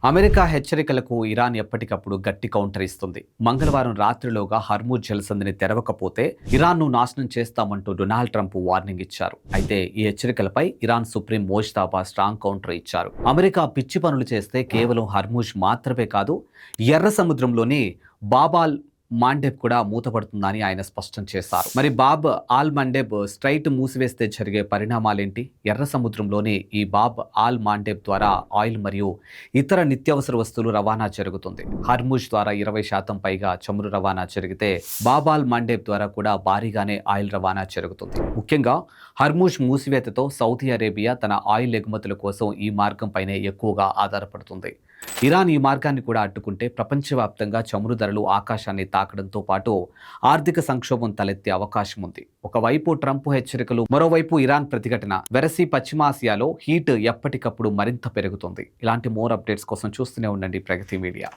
America హెచ్చరికలకు Iran ఎప్పటికప్పుడు గట్టి counter ఇస్తుంది. మంగళవారం రాత్రిలోగా హర్మూజ్ జలసంధిని తెరవకపోతే ఇరాన్ను నాశనం చేస్తామంటూ డొనాల్డ్ ట్రంప్ వార్నింగ్ ఇచ్చారు. అయితే ఈ హెచ్చరికలపై ఇరాన్ సుప్రీం మోజ్తాబా స్ట్రాంగ్ కౌంటర్ ఇచ్చారు. అమెరికా పిచ్చి పనులు చేస్తే కేవలం హర్మూజ్ మాత్రమే కాదు, ఎర్ర సముద్రంలోని బాబాల్ మాండెబ్ కూడా మూతపడుతుందని ఆయన స్పష్టం చేశారు. మరి బాబ్ ఆల్ మాండెబ్ స్ట్రైట్ మూసివేస్తే జరిగే పరిణామాలేంటి? ఎర్ర సముద్రంలోని ఈ బాబ్ ఆల్ మాండెబ్ ద్వారా ఆయిల్ మరియు ఇతర నిత్యావసర వస్తువులు రవాణా జరుగుతుంది. హర్మూజ్ ద్వారా 20% పైగా చమురు రవాణా జరిగితే బాబ్ ఆల్ మాండెబ్ ద్వారా కూడా భారీగానే ఆయిల్ రవాణా జరుగుతుంది. ముఖ్యంగా హర్మూజ్ మూసివేతతో సౌదీ అరేబియా తన ఆయిల్ ఎగుమతుల కోసం ఈ మార్గంపైనే ఎక్కువగా ఆధారపడుతుంది. ఇరాన్ ఈ మార్గాన్ని కూడా అడ్డుకుంటే ప్రపంచవ్యాప్తంగా చమురు ధరలు ఆకాశాన్ని తాకడంతో పాటు ఆర్థిక సంక్షోభం తలెత్తే అవకాశం ఉంది. ఒకవైపు ట్రంప్ హెచ్చరికలు, మరోవైపు ఇరాన్ ప్రతిఘటన. వెరసి పశ్చిమాసియాలో హీట్ ఎప్పటికప్పుడు మరింత పెరుగుతుంది. ఇలాంటి మోర్ అప్డేట్స్ కోసం చూస్తూనే ఉండండి ప్రగతి మీడియా.